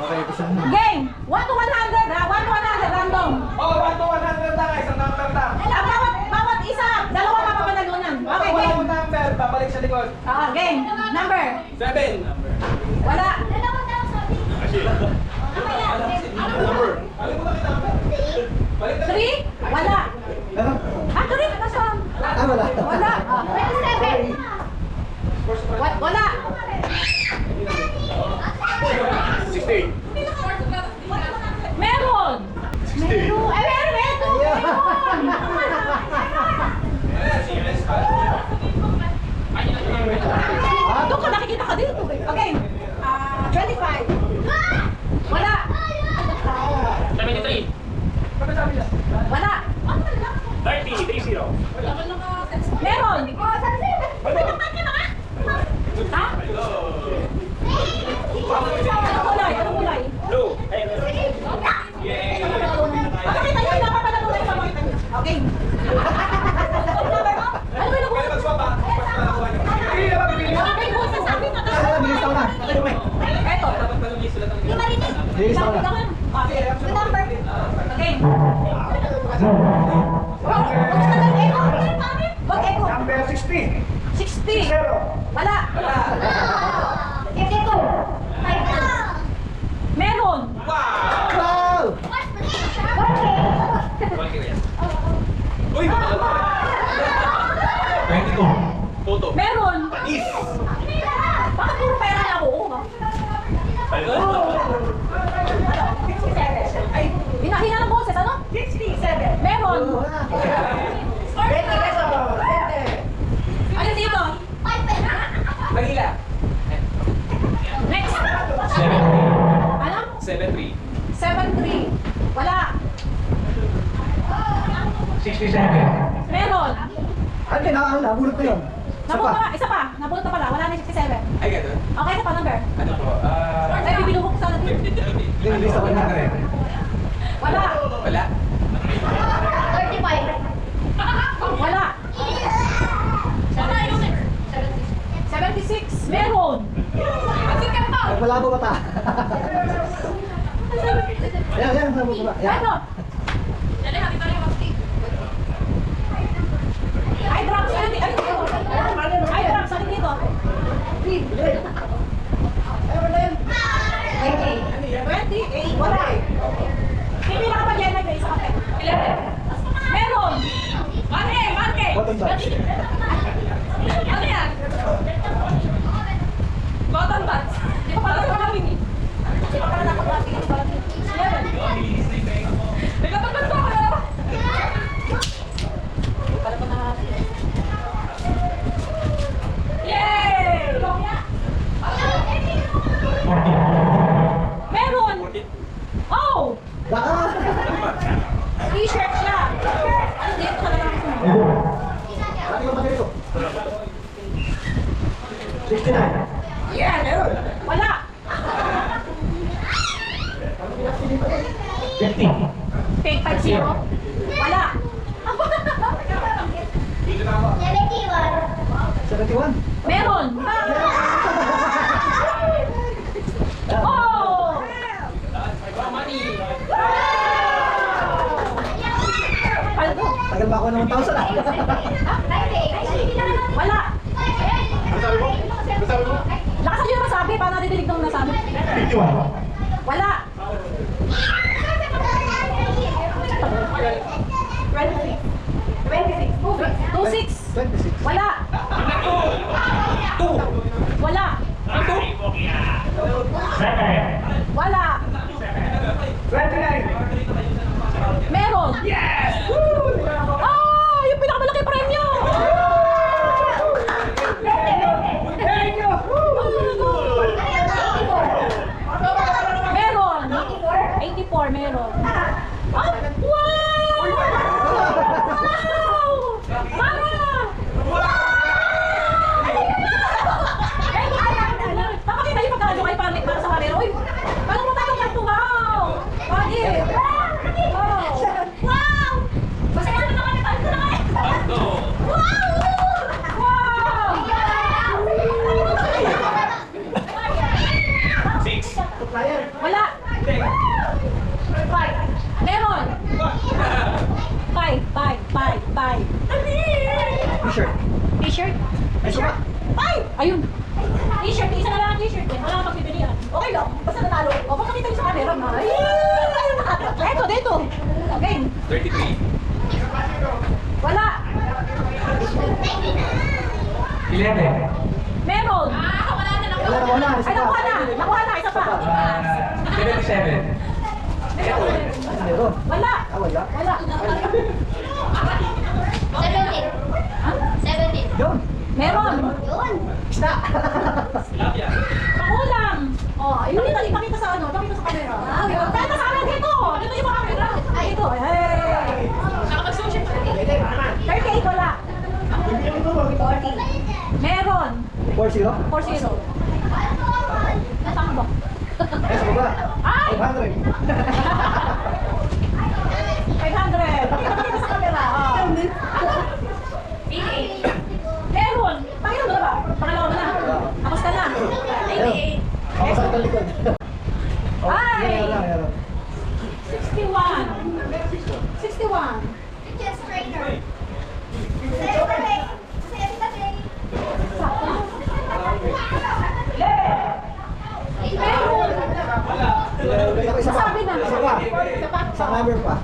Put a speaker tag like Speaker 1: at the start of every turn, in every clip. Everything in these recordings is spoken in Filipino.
Speaker 1: Game! 1 to 100 ha? 1 to 100 random.
Speaker 2: Oh, 1 to 100 lang. Isang number lang.
Speaker 1: Bawat isa, dalawa papapanalunan. Okay,
Speaker 2: Wala
Speaker 1: game.
Speaker 2: mo number. Babalik sa likod.
Speaker 1: Game. Number.
Speaker 2: 7.
Speaker 1: Wala.
Speaker 2: Number. Balik mo na kita number. Balik na.
Speaker 1: 3. Wala. Ah, 3. Nasaan?
Speaker 3: Wala.
Speaker 1: Wala. 27. Wala.
Speaker 2: 16.
Speaker 1: Meron. Meron. Ay, meron. Doon ka, nakikita ka dito. Okay. 25. Wala.
Speaker 4: 73.
Speaker 1: Wala.
Speaker 4: 30. 30.
Speaker 1: Meron. Ha? Anong kulay? Anong kulay?
Speaker 4: Blue.
Speaker 1: Pakita nyo, napapanalunan pa makita nyo. Okay. Ano ba yung
Speaker 2: Pwede mag-swap ba? Pili na ba? Pili na.
Speaker 1: Okay, kung sasabi na to.
Speaker 3: Bilis ako na.
Speaker 1: Eto.
Speaker 3: Bilis ako na.
Speaker 1: Number. Okay. Wag echo.
Speaker 2: Number 60.
Speaker 1: 60. Wala. Meron.
Speaker 3: Wow!
Speaker 2: Uy, makakalaman. 22. Toto.
Speaker 1: Meron.
Speaker 2: Is.
Speaker 1: Bakit puro pera na ako? Ay, hinahina ng boses, ano? 67. Meron. Ano dito?
Speaker 2: Manila.
Speaker 1: Next.
Speaker 4: 73.
Speaker 1: Ano?
Speaker 2: 73.
Speaker 1: 73. Wala.
Speaker 4: 67.
Speaker 1: Meron.
Speaker 3: Ano na? Nabulot ko yun.
Speaker 1: Nabulot pa. Isa pa. Nabulot na pala. Wala na 67.
Speaker 2: Ay, gano'n.
Speaker 1: Okay, isa pa number.
Speaker 2: Ano po?
Speaker 1: Ay, bibinuhok ko sana dito.
Speaker 3: Bilis ako na.
Speaker 1: Wala.
Speaker 2: Wala.
Speaker 1: Wala. 76. Meron.
Speaker 3: Nagmalabo mata. Ayan, ayan.
Speaker 1: Ano? Ay, drugs. Ano dito? Ay, drugs. Ano dito? 28. Wala. Hindi nakapag-yan na isa kape. Meron. Marke.
Speaker 3: Bottom batch.
Speaker 1: Ano yan? Bottom buds. Di pa pala nakakapin eh. Di pa pala nakakapin. Nagkapagpag ako na. Di pala pa nakakapin. Yay! Meron! Oh!
Speaker 3: Baka!
Speaker 1: T-shirt siya. Ano dito ka na lang?
Speaker 3: Lagi ko magkito. 69.
Speaker 1: Yeah, meron. Wala.
Speaker 4: 50.
Speaker 1: Fake 5-0. Wala.
Speaker 3: 71.
Speaker 1: Meron. Oh! Paldo.
Speaker 3: Tagal ba ako ng 1,000 ah?
Speaker 1: Wala.
Speaker 2: Ano sabi mo? Ano sabi mo?
Speaker 1: Lakas nyo naman sabi. Paano nadidinig nung nasabi?
Speaker 4: 51.
Speaker 1: Wala. 26.
Speaker 3: 26.
Speaker 1: Wala.
Speaker 2: 2.
Speaker 1: Wala. Wala.
Speaker 2: 29.
Speaker 1: Meron.
Speaker 2: Yes!
Speaker 1: Ah! Yung pinakamalaki premyo! Meron. 84 meron. Ah! Wow! Para! Pakakita yung pagkakalo kay Pamit para sa kamera. Uy! Paano mo tayo ito? Wow! Bakit? Wow! Basta ka naman kami tayo na kayo! Wow! Wow!
Speaker 4: 6.
Speaker 1: Wala! Bantay.
Speaker 3: T-shirt.
Speaker 1: T-shirt.
Speaker 3: Ay, suka.
Speaker 1: Ay! Ayun. T-shirt. Isa na lang ang t-shirt. Wala kang pagpipilian. Okay lang. Basta nanalo. O, pakita niyo sa camera. Ay! Eto, dito. Game.
Speaker 2: 33.
Speaker 1: Wala.
Speaker 4: 11.
Speaker 1: Meron.
Speaker 3: Wala. Isa
Speaker 1: Ay,
Speaker 3: pa.
Speaker 1: nakuha na. Nakuha na. Isa pa.
Speaker 4: 77.
Speaker 3: Meron.
Speaker 1: Wala.
Speaker 3: Ah, wala.
Speaker 1: Wala.
Speaker 5: 17.
Speaker 1: Ha?
Speaker 5: 17.
Speaker 3: Yun.
Speaker 1: Meron.
Speaker 5: Yun.
Speaker 3: Isda.
Speaker 1: Pakulang. Oh, yun ito. Ipakita sa ano. Ipakita sa camera. Kaya sa amin dito. Dito yung mga camera. Ay, ito. Hey. 38 wala.
Speaker 5: 40.
Speaker 1: Meron.
Speaker 3: 4-0.
Speaker 1: 4-0. Nasaan ba?
Speaker 3: Ay, sa baba.
Speaker 1: Ay!
Speaker 3: 500.
Speaker 1: 500. Pakita sa camera. Oh. 88. Meron. Pakita mo na ba? Pangalawa mo na. Tapos ka na. 88.
Speaker 3: Ako sa kitang likod. Oh,
Speaker 1: Ay!
Speaker 3: meron.
Speaker 1: 61. 61.
Speaker 5: Just trainer.
Speaker 1: Sakto. Meron.
Speaker 3: Meron ako isa pa.
Speaker 1: Sabi na.
Speaker 3: Isa pa. Sa number pa.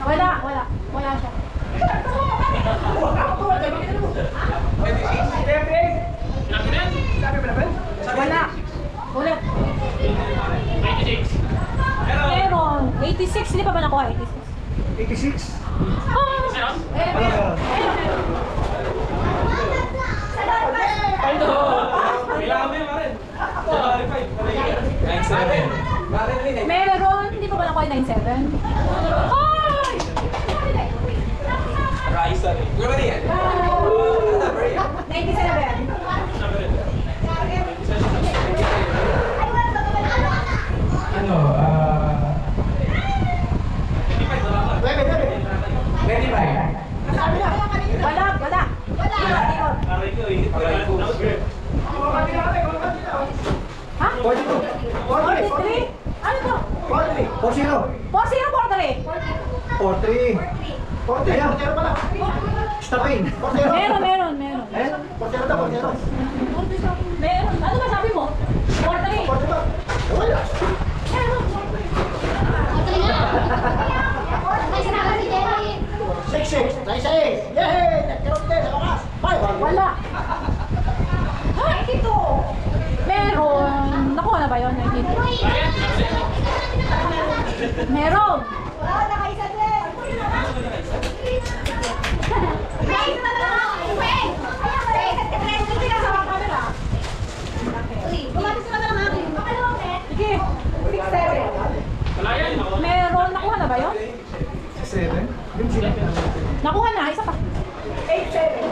Speaker 1: Wala. Wala. Wala siya. Wala. Ulit.
Speaker 4: 96.
Speaker 1: Meron. 86. Hindi pa ba nakuha? 86.
Speaker 3: 86.
Speaker 1: Ah! Eh,
Speaker 3: Wala, meron.
Speaker 4: Kailangan mo yun, Maren. 97.
Speaker 1: Meron. Hindi pa ba nakuha 97? Ay!
Speaker 2: Raisa rin. Ano ba yan?
Speaker 1: 97.
Speaker 4: Ano, 25.
Speaker 1: Wala. Wala.
Speaker 4: Aray ko, eh.
Speaker 1: Ha?
Speaker 3: 42.
Speaker 1: 43? Ano to?
Speaker 3: 4-0.
Speaker 1: 40 43?
Speaker 3: 4-3. Ayan. Stopin.
Speaker 1: Meron.
Speaker 3: Eh? 4-0 daw. 4-0.
Speaker 1: Meron. Ano ba sabi mo? 43?
Speaker 3: Wala.
Speaker 1: Meron.
Speaker 5: Okay na. Ay, sinabi si Jerry.
Speaker 3: 6-6. 6-6. Yay! Nagkaroon din sa bakas. 5.
Speaker 1: Wala. Ay, ito. Meron. Nakuha na ba yun? 92. Meron. Sige. 6-7.
Speaker 4: Wala yan.
Speaker 1: Meron. Nakuha na ba yun?
Speaker 3: 7. Yung sila.
Speaker 1: Nakuha na. Isa pa. 8-7.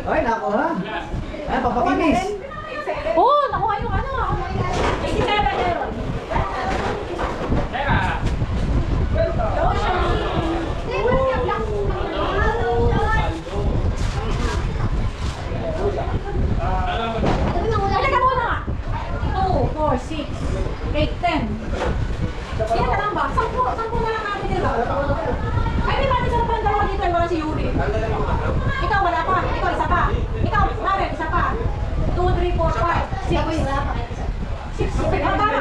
Speaker 3: Ay, nako ha. Ay, papakinis.
Speaker 1: Oh, nakuha yung ano. 87 meron.
Speaker 4: Teka.
Speaker 1: Halika muna nga. 2, 4, 6, 8, 10. Ilan ka lang ba? 10 na lang natin dito. Ay, di ba isa pa ang dalawa dito? Wala si Yuri. Ikaw, wala pa. Ikaw, isa pa. Ikaw, Maren, isa pa. 2, 3, 4, 5, 6. 6. Tama.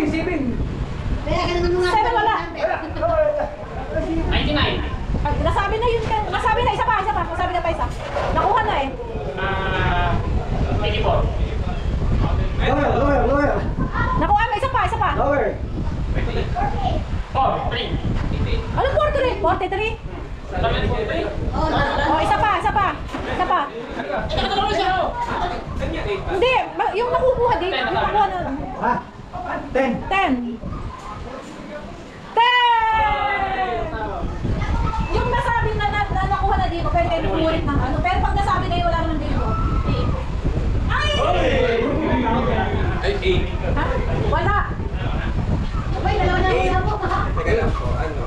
Speaker 3: Sibing.
Speaker 5: Kaya ka naman mga
Speaker 1: 7 wala.
Speaker 4: 99.
Speaker 1: Pag nasabi na yun, nasabi na isa pa. Nasabi na pa isa. Nakuha na eh.
Speaker 4: 84.
Speaker 3: Lower.
Speaker 1: Nakuha na isa pa.
Speaker 3: Lower.
Speaker 4: 4, 3.
Speaker 1: Anong 43? 43? Oh, isa pa. Hindi, yung nakukuha dito, yung nakuha na.
Speaker 3: Ha? 10.
Speaker 1: 10. Yung nasabi na nakuha na dito, pwede kayo umulit ng ano. Pero pag nasabi na yun, wala naman dito. Ay!
Speaker 2: Ay, 8.
Speaker 1: Ha? Wala.
Speaker 5: Uy, dalawa na muna po.
Speaker 2: Teka lang po, ano?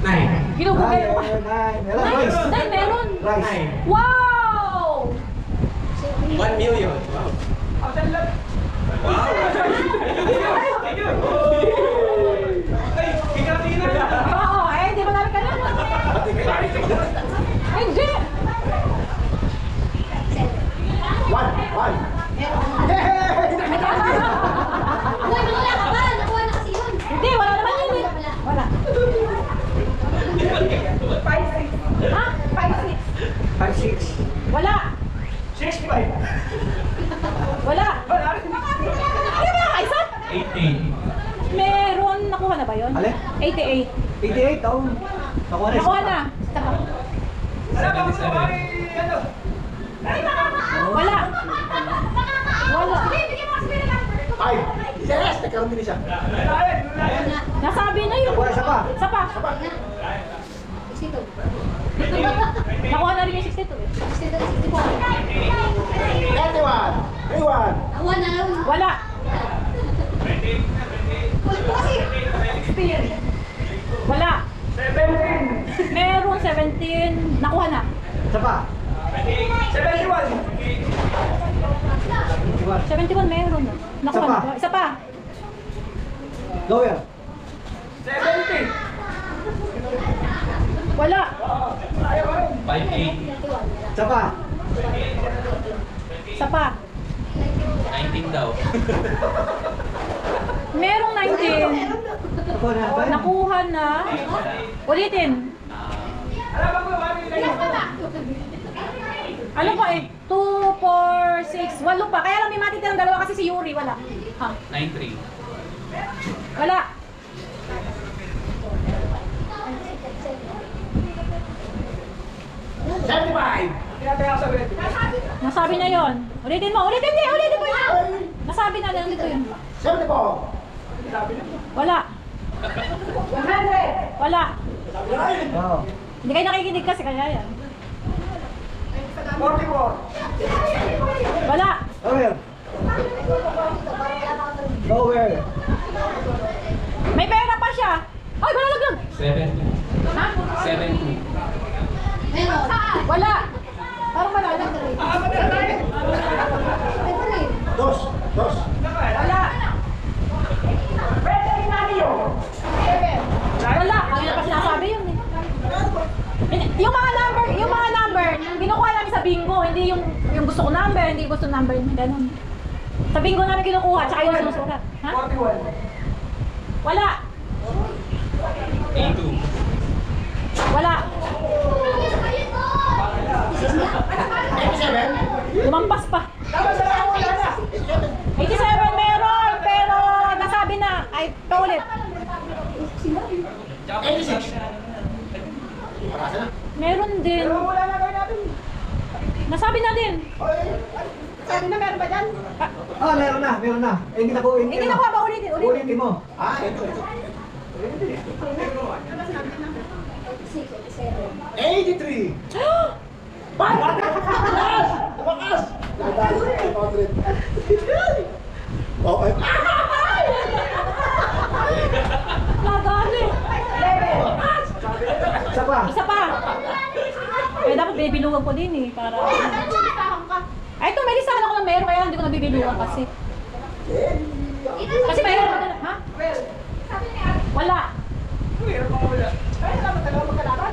Speaker 4: 9.
Speaker 1: Ginugugay mo.
Speaker 3: 9. Meron, Royce.
Speaker 1: Dahil meron.
Speaker 3: Rice.
Speaker 1: Wow!
Speaker 2: 1 million. Wow. Wow.
Speaker 1: Wala.
Speaker 2: 65.
Speaker 1: Wala.
Speaker 2: Wala.
Speaker 1: Ano ba kaisa?
Speaker 4: 88.
Speaker 1: Meron, nakuha na ba yun?
Speaker 3: Alin?
Speaker 1: 88.
Speaker 3: 88, oh. Nakuha na.
Speaker 1: Nakuha na. Saka.
Speaker 2: Wala ba kung kumari, ano?
Speaker 1: Wala. Wala.
Speaker 3: Ay, yes, nagkaroon din siya.
Speaker 2: Wala yan, wala yan.
Speaker 1: Nasabi na yun.
Speaker 3: Nakuha, isa pa.
Speaker 1: Isa pa.
Speaker 5: Sito.
Speaker 1: Nakuha na rin yung 62 eh.
Speaker 5: 64.
Speaker 3: 31. 31.
Speaker 5: Awa na lang.
Speaker 1: Wala.
Speaker 5: Kulit mo kasi.
Speaker 1: Wala.
Speaker 2: 17.
Speaker 1: Meron 17. Nakuha na.
Speaker 3: Isa pa.
Speaker 2: 71.
Speaker 1: 71 meron. Nakuha
Speaker 3: Isa pa.
Speaker 1: na. Isa pa.
Speaker 3: Lower.
Speaker 2: 70.
Speaker 1: Wala.
Speaker 4: 58.
Speaker 3: Isa pa.
Speaker 1: Isa pa.
Speaker 4: 19 daw.
Speaker 1: Merong 19.
Speaker 3: Nakuha na.
Speaker 1: Nakuha na. Ulitin.
Speaker 2: Alam ba kung kumari kayo?
Speaker 1: Ano pa eh? 2, 4, 6, 8 pa. Kaya lang may matitirang dalawa kasi si Yuri. Wala. Ha?
Speaker 4: 93.
Speaker 1: Wala.
Speaker 2: Tinataya ko sa ulit.
Speaker 1: Nasabi na yon. Ulitin mo. Ulitin mo. Ulitin mo yun. Nasabi na. Nandito yun.
Speaker 3: 74.
Speaker 1: Wala. Wala.
Speaker 3: Oo.
Speaker 1: Hindi kayo nakikinig kasi kaya yan.
Speaker 2: 44.
Speaker 1: Wala.
Speaker 3: Lower. Lower.
Speaker 1: May pera pa siya. Ay, wala laglag.
Speaker 4: 72.
Speaker 1: Ha?
Speaker 4: 72.
Speaker 5: Meron.
Speaker 1: Wala. Parang wala lang.
Speaker 3: Dos. Dos.
Speaker 1: Wala. Wala. Kanina pa sinasabi yun eh. Yung mga number, kinukuha namin sa bingo, hindi yung gusto ko number, hindi gusto number, ganun. Sa bingo namin kinukuha, tsaka yung sinusulat. Ha?
Speaker 2: 41.
Speaker 1: Wala.
Speaker 4: 82.
Speaker 1: Wala.
Speaker 3: 87.
Speaker 1: Lumampas pa.
Speaker 2: Tama sa lang, wala na.
Speaker 1: 87 meron, pero nasabi na. Ay, paulit.
Speaker 3: 86. Parasa na.
Speaker 1: Meron din.
Speaker 2: Pero wala na kayo natin.
Speaker 1: Nasabi na din.
Speaker 2: Sabi na meron ba dyan?
Speaker 3: Ah, meron na. Meron na. Eh, hindi na ko.
Speaker 1: Hindi na ba ulitin? Ulitin.
Speaker 3: Ulitin mo. Ah, ito. 83. Wakas! Wakas! Okay.
Speaker 1: Lagali.
Speaker 3: Isa pa.
Speaker 1: Isa pa. Eh, dapat bibilugan ko din eh. Para... Ay, ito, may listahan ako ng meron, kaya hindi ko nabibilugan kasi. Kasi mayroon ka na, ha? Wala.
Speaker 2: Meron pa wala. Ay, alam mo talaga magkalaban.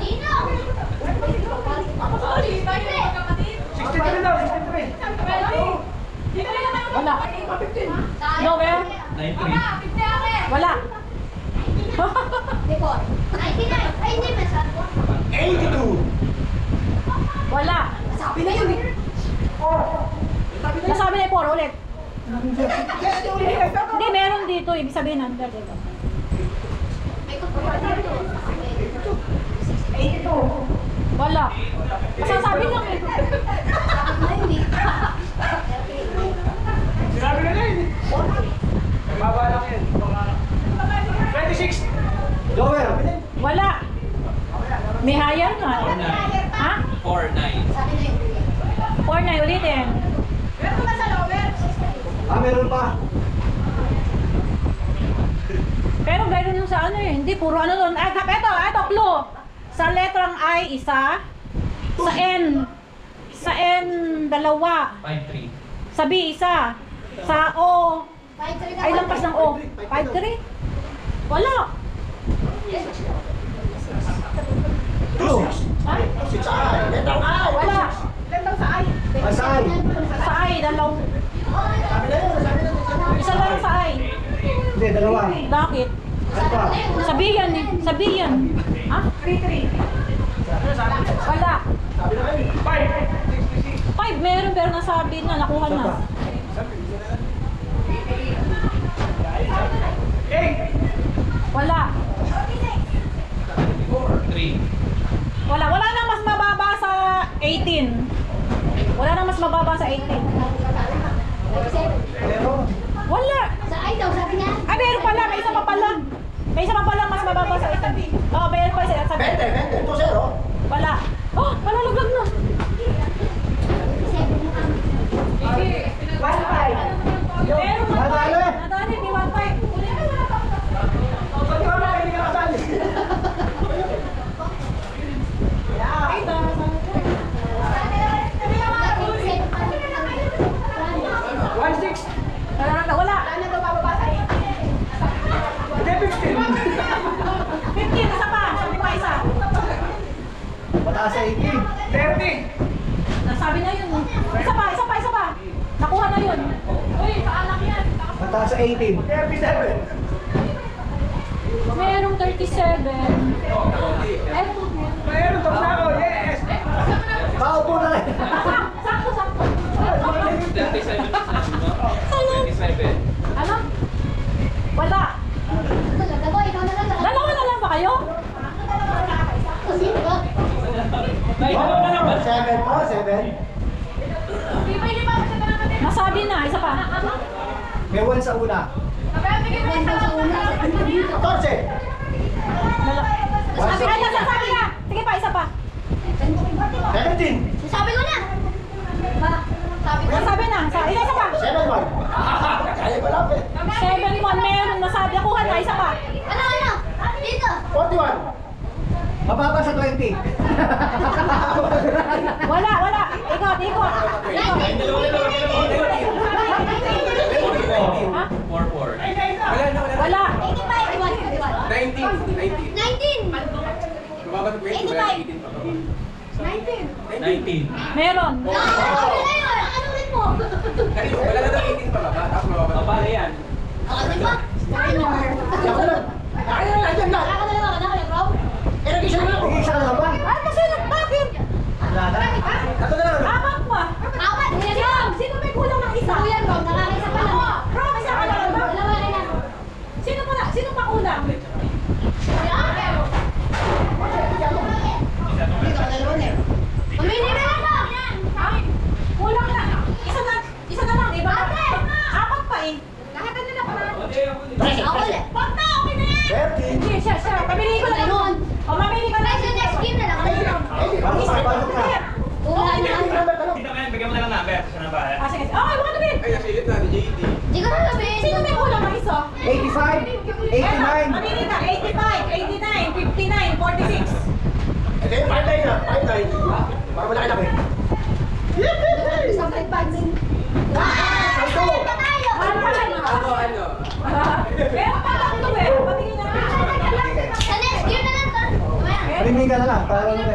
Speaker 2: 63 daw, 63.
Speaker 1: Wala. No, where?
Speaker 4: 93.
Speaker 1: Wala.
Speaker 3: 82.
Speaker 1: Wala.
Speaker 5: Sabi na yun eh.
Speaker 1: Nasabi na yung 4 ulit. Hindi, meron dito. Ibig sabihin, under dito. Wala. Masasabi lang eh.
Speaker 2: Sinabi na yun. Mababa lang yun. 26.
Speaker 3: Lower.
Speaker 1: Wala. May higher nga. Ha?
Speaker 4: 49.
Speaker 1: 4-9 ulitin.
Speaker 3: Ah, meron pa.
Speaker 1: Pero gano'n yung sa ano eh. Hindi, puro ano doon. Eto, clue. Sa letrang I, isa. Sa N, dalawa.
Speaker 4: 53.
Speaker 1: Sa B, isa. Sa O, ay lampas ng O. 5-3? Wala.
Speaker 3: Two.
Speaker 1: Ha?
Speaker 3: Six I. Letter I.
Speaker 1: Wala.
Speaker 3: Asay.
Speaker 1: Sa I, dalaw.
Speaker 3: Sabi na yun. Sabi na yun.
Speaker 1: Isa lang sa I.
Speaker 3: Hindi, dalawa.
Speaker 1: Bakit?
Speaker 3: Isa pa.
Speaker 1: Sabi yan eh. Sabi yan. Ha? 3-3. Wala.
Speaker 3: Sabi na yun.
Speaker 2: 5. 66.
Speaker 1: pero nasabi na, nakuha na. Wala.
Speaker 4: 3.
Speaker 1: Wala nang mas mababa sa 18. Wala nang mas mababa sa 18. Wala.
Speaker 5: Sa ay daw, sabi niya.
Speaker 1: Ah, meron pala. May isa pa pala. May isa pa pala mas mababa sa 18. Oh, meron pa isa. Sabi.
Speaker 3: 20, 2-0.
Speaker 1: Wala. Oh, wala laglag na. Meron pa.
Speaker 3: Nadali.
Speaker 1: Nadali, di 1.5. Wala. 15, isa pa. Sabi pa isa.
Speaker 3: Mataas sa 18.
Speaker 1: Nasabi na yun. Isa pa. Nakuha na yun. Uy, paanak yan.
Speaker 3: Mataas sa 18. 37.
Speaker 1: Merong 37.
Speaker 2: Mayroon to sa ako, yes!
Speaker 3: Paupo na rin.
Speaker 1: Sakto.
Speaker 4: 37 na sabi mo? 27.
Speaker 1: Ano? Wala.
Speaker 5: Ako, ikaw na lang.
Speaker 1: Dalawa na lang ba kayo?
Speaker 5: Sino ba?
Speaker 4: Ay, dalawa na naman.
Speaker 3: 7 po, 7.
Speaker 1: Nasabi na, isa pa.
Speaker 3: May 1 sa una.
Speaker 5: One daw sa una.
Speaker 3: 14.
Speaker 1: Ay, nasasabi na. Sige pa, isa pa.
Speaker 3: 17.
Speaker 5: Sabi ko na. Sabi ko.
Speaker 1: Nasabi na. Isa pa.
Speaker 3: 7-1. Kaya malapit.
Speaker 1: 7-1 meron. Nasabi. Nakuha na, isa pa.
Speaker 5: Ano? Dito.
Speaker 3: 41. Mababa sa 20.
Speaker 1: Wala. Ikot. Ha?
Speaker 4: 4-4.
Speaker 1: Wala.
Speaker 5: 19.
Speaker 2: Bumaba sa 20, wala 18 pa.
Speaker 4: 19.
Speaker 1: Meron.
Speaker 5: Ano rin mo?
Speaker 2: Kanino, wala na daw 18 pa ba? Tapos mababa.
Speaker 4: Baba na yan.
Speaker 5: Di ba?
Speaker 3: Ako na lang. Ayan na.
Speaker 5: Ako na lang, bro.
Speaker 3: Nag-isa ka na lang ba?
Speaker 1: Ay, kasi bakit?
Speaker 3: Wala na. Ako na lang.
Speaker 1: Apat pa.
Speaker 5: Apat.
Speaker 1: Sino may kulang ng isa?
Speaker 5: Kuya, bro. Nakakaisa pa lang.
Speaker 1: Bro, isa ka lang ba?
Speaker 5: Dalawa rin na.
Speaker 1: Sino pa kulang?
Speaker 5: Mamili na lang ba?
Speaker 1: Kulang na. Isa na lang, di ba? Apat pa eh. Lahat na nila pa.
Speaker 5: Ako ulit.
Speaker 1: Wag na, okay na yan.
Speaker 3: 13.
Speaker 1: Hindi, siya. Pamili ko na
Speaker 5: Ganon.
Speaker 1: O, mamili ka na.
Speaker 5: Ay, sa next game na lang.
Speaker 3: Pasok ka.
Speaker 5: Wala na.
Speaker 4: Bigyan mo na lang number. Sa number.
Speaker 1: Ah, sige. Okay, mga tabi.
Speaker 2: Ay, nasa ilit na, ni JD.
Speaker 5: Di ko na sabihin.
Speaker 1: Sino may kulang ng isa?
Speaker 3: 85. 89.
Speaker 1: Mamili ka. 85, 89, 59, 46.
Speaker 3: Ito yung 5-9 na. 5-9. Para malaki na kayo.
Speaker 5: Isang pagpagsin.
Speaker 3: Santo.
Speaker 2: Ano?
Speaker 1: Meron pa lang ito eh. Patingin na.
Speaker 5: Sa next game na lang to. Mamaya.
Speaker 3: Parinig ka na lang. Para ano na